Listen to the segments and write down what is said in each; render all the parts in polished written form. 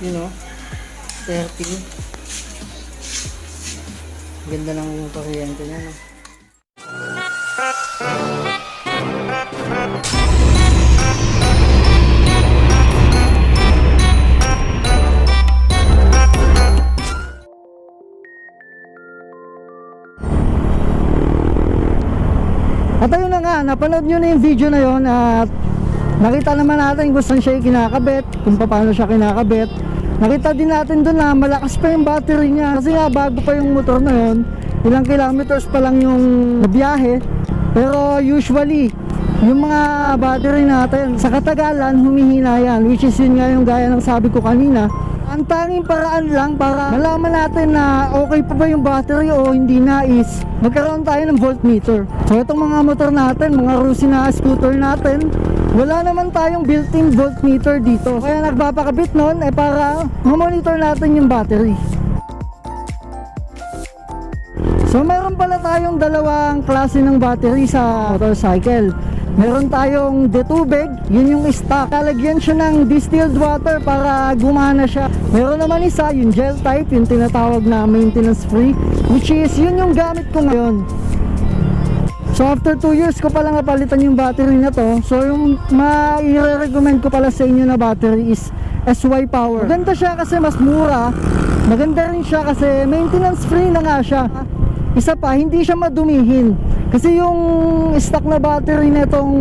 You know, 30. Ganda ng kuryente niya, no? At ayun na nga, napanood nyo na yung video na yon at nakita naman natin kung saan siya kinakabit, kung paano siya kinakabit. Nakita din natin doon na malakas pa yung battery niya kasi nga bago pa yung motor na yon, ilang kilometers pa lang yung biyahe. Pero usually yung mga battery natin sa katagalan humihina yan, which is yun nga yung gaya ng sabi ko kanina. Ang tanging paraan lang para malaman natin na okay pa ba yung battery o hindi na is magkaroon tayo ng voltmeter. So itong mga motor natin, mga Rusi na scooter natin, wala naman tayong built-in voltmeter dito. Kaya nagpapakabit nun para mamonitor natin yung battery. So meron pala tayong dalawang klase ng battery sa motorcycle. Meron tayong detubig, yun yung stock. Lalagyan siya ng distilled water para gumana siya. Meron naman isa, yung gel type, yung tinatawag na maintenance free, which is yun yung gamit ko ngayon. So after 2 years ko pala napalitan yung battery na to. So yung i-recommend ko pala sa inyo na battery is SY Power. Maganda siya kasi mas mura. Maganda rin siya kasi maintenance free na nga siya. Isa pa, hindi siya madumihin. Kasi yung stock na battery nitong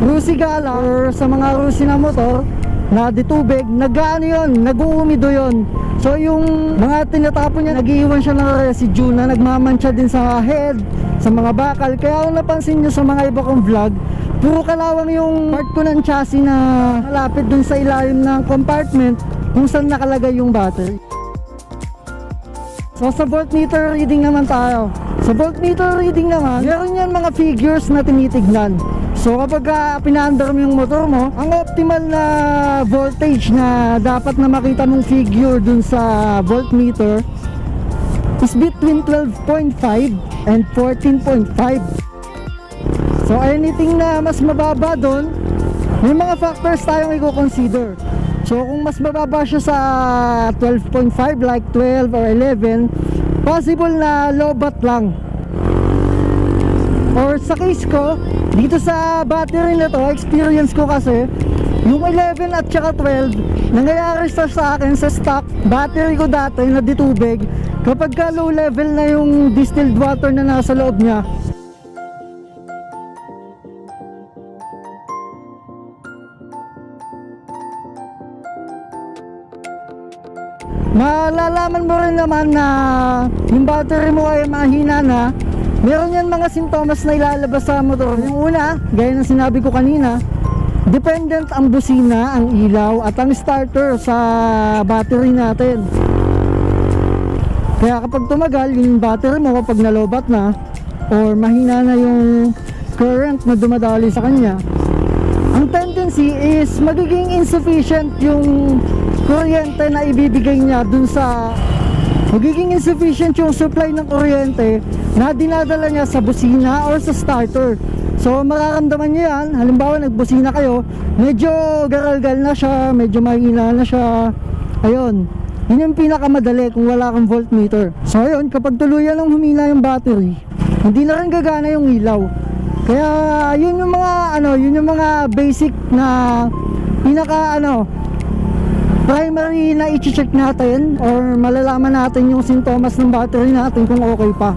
Rusi Gala or sa mga Rusi na motor na ditubig, nag-ano yun, nag-uumido yun. So yung mga tinatapon niya, nag-iiwan siya ng residue na nagmamantsa din sa head, sa mga bakal. Kaya kung napansin nyo sa mga iba kong vlog, puro kalawang yung part ko ng chassis na malapit dun sa ilalim ng compartment kung saan nakalagay yung battery. So sa voltmeter reading naman tayo. Sa voltmeter reading naman, meron yan mga figures na tinitignan. So kapag pinaandar mo yung motor mo, ang optimal na voltage na dapat na makita mong figure dun sa voltmeter is between 12.5 and 14.5. So anything na mas mababa dun, may mga factors tayong i-consider. So kung mas mababa siya sa 12.5 like 12 or 11, possible na low bat lang. Or sa case ko, dito sa battery na to, experience ko kasi yung 11 at saka 12 nangyayari sa akin sa stock battery ko dati na ditubig, kapag ka low level na yung distilled water na nasa loob niya, malalaman mo rin naman na yung battery mo ay mahina na. Meron yan mga sintomas na ilalabas sa motor. Yung una, gaya ng sinabi ko kanina, dependent ang busina, ang ilaw at ang starter sa battery natin. Kaya kapag tumagal yung battery mo, kapag nalobat na or mahina na yung current na dumadali sa kanya, ang tendency is magiging insufficient yung kuryente na ibibigay niya dun sa, magiging insufficient yung supply ng kuryente na dinadala niya sa busina or sa starter. So mararamdaman niyo yan, halimbawa nagbusina kayo, medyo garalgal na siya, medyo mahina na siya. Ayun, yun yung pinakamadali kung wala kang voltmeter. So ayun, kapag tuluyan ng humina yung battery, hindi na rin gagana yung ilaw. Kaya yun yung mga yun yung mga basic na pinaka primary na i-check natin or malalaman natin yung sintomas ng battery natin kung okay pa.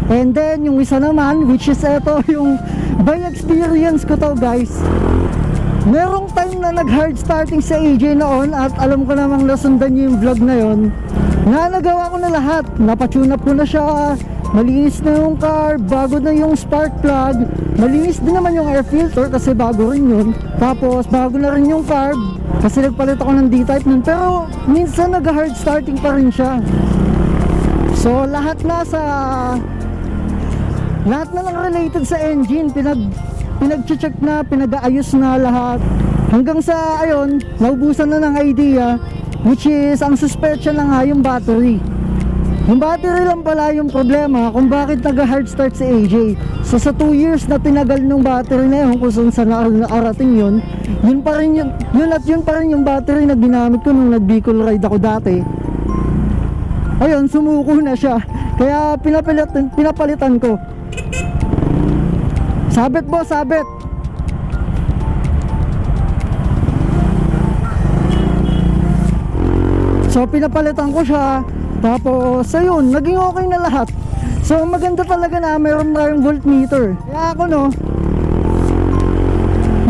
And then yung isa naman, which is ito yung by experience ko to guys. Merong time na nag hard starting sa AJ noon at alam ko namang nasundan nyo yung vlog na yon, na nagawa ko na lahat, napatune up ko na siya, malinis na yung carb, bago na yung spark plug, malinis din naman yung air filter kasi bago rin yun, tapos bago na rin yung carb kasi nagpalit ako ng D-type nun, pero minsan nag hard starting pa rin siya. So lahat na lang related sa engine, pinag-check na, pinag-aayos na lahat hanggang sa ayun, naubusan na ng idea, which is ang suspecha na nga yung battery. Yung battery lang pala yung problema kung bakit nag-hard start si AJ. So sa 2 years na tinagal nung battery na yun, kung saan nakarating yun, yun pa rin yung battery na ginamit ko nung nag-Bicol ride ako dati. Ayun, sumuko na siya. Kaya pinapalitan ko. Sabit boss, sabit. So pinapalitan ko siya. Tapos ayun, naging okay na lahat. So maganda talaga na meron tayong voltmeter. Kaya ako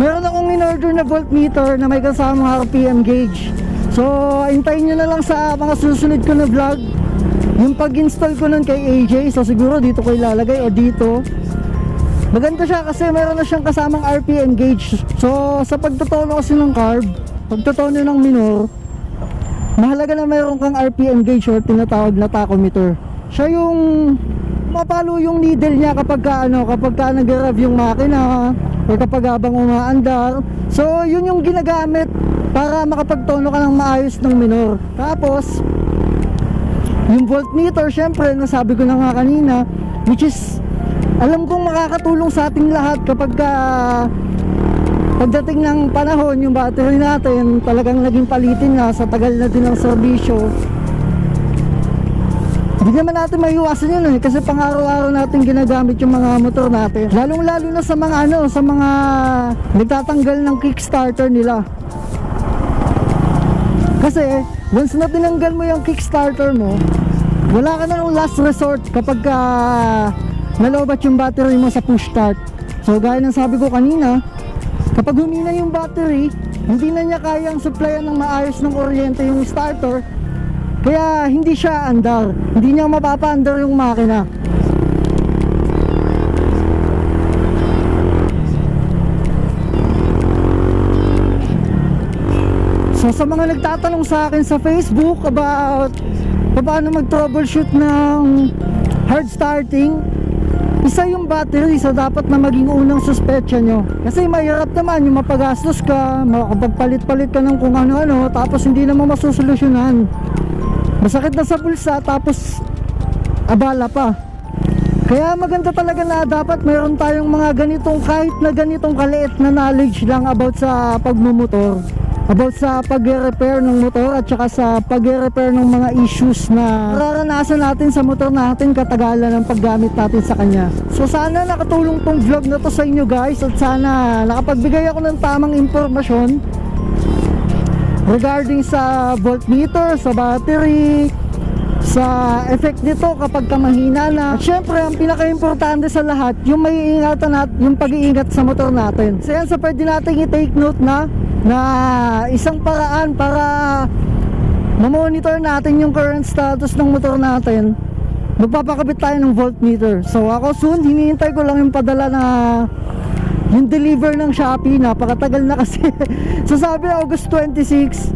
meron akong in-order na voltmeter na may kasamang RPM gauge. So hintayin nyo na lang sa mga susunod ko na vlog yung pag-install ko nun kay AJ. So siguro dito ko ilalagay o dito. Maganda siya kasi meron na siyang kasamang RPM gauge. So sa pagtotono kasi ng carb, pagtotono ng minor, mahalaga na mayroon kang RPM gauge or tinatawag na tachometer. Siya yung mapalo yung needle niya kapag ka nag-rev yung makina o kapag habang umaandar. So yun yung ginagamit para makapagtono ka ng maayos ng minor. Tapos yung voltmeter, syempre nasabi ko na nga kanina, which is alam kong makakatulong sa ating lahat kapag pagdating ng panahon, yung battery natin talagang naging palitin na sa tagal na din ng serbisyo. Hindi naman natin maiiwasan yun kasi pang-araw-araw natin ginagamit yung mga motor natin. Lalong-lalo na sa mga sa mga nagtatanggal ng kickstarter nila. Kasi once na tinanggal mo yung kickstarter mo, wala ka na ng last resort kapag nalobat yung battery mo sa push start. So gaya ng sabi ko kanina, kapag humina yung battery, hindi na niya kayang supplyan ng maayos ng kuryente yung starter, kaya hindi siya andar, hindi niya mapapa-andar yung makina. So sa mga nagtatanong sa akin sa Facebook about paano mag-troubleshoot ng hard starting, isa yung battery, so dapat na maging unang suspecha nyo. Kasi mahirap naman yung mapagastos ka, makapagpalit-palit ka ng kung ano-ano, tapos hindi naman masusolusyonan. Masakit na sa bulsa, tapos abala pa. Kaya maganda talaga na dapat mayroon tayong mga ganitong, kahit na ganitong kaliit na knowledge lang about sa pagmumotor, about sa pag-repair ng motor at saka sa pag-repair ng mga issues na nararanasan natin sa motor natin katagalan ng paggamit natin sa kanya. So sana nakatulong tong vlog na to sa inyo guys, at sana nakapagbigay ako ng tamang impormasyon regarding sa voltmeter, sa battery, sa effect nito kapag mahina na. At syempre ang pinaka-importante sa lahat, yung may ingatan natin, yung pag-iingat sa motor natin. So yan, so pwede natin i-take note na isang paraan para ma-monitor natin yung current status ng motor natin, magpapakabit tayo ng voltmeter. So ako soon, hinihintay ko lang yung padala na yung deliver ng Shopee. Napakatagal na kasi. So sabi August 26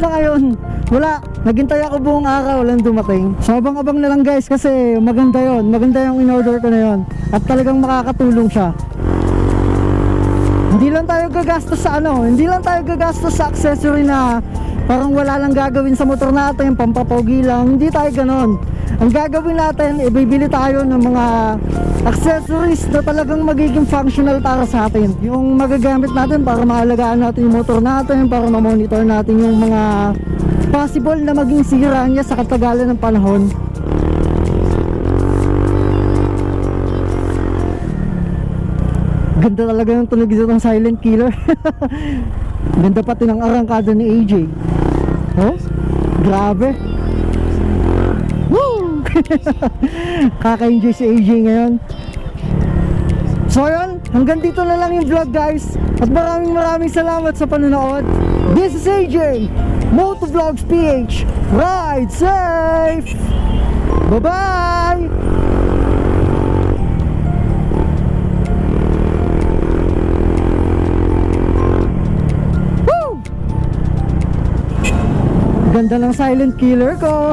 na ngayon, wala, naghintay ako buong araw, walang dumating. So abang-abang na lang guys, kasi maganda yon, maganda yung in-order ko na yon, at talagang makakatulong siya. Hindi lang tayo gagastos sa accessory na parang wala lang gagawin sa motor natin, pampapogi lang. Hindi tayo ganon. Ang gagawin natin, ibibili tayo ng mga accessories na talagang magiging functional para sa atin. Yung magagamit natin para maalagaan natin yung motor natin, para ma-monitor natin yung mga possible na maging sira niya sa katagalan ng panahon. Ganda talaga yung tunog dito ng Silent Killer. Ganda pati ng arangkada ni AJ. Oh, grabe. Woo! Kaka-enjoy si AJ ngayon. So yun, hanggang dito na lang yung vlog guys. At maraming salamat sa panonood. This is AJ, Motovlogs PH. Ride safe! Bye-bye! Ganda ng Silent Killer ko.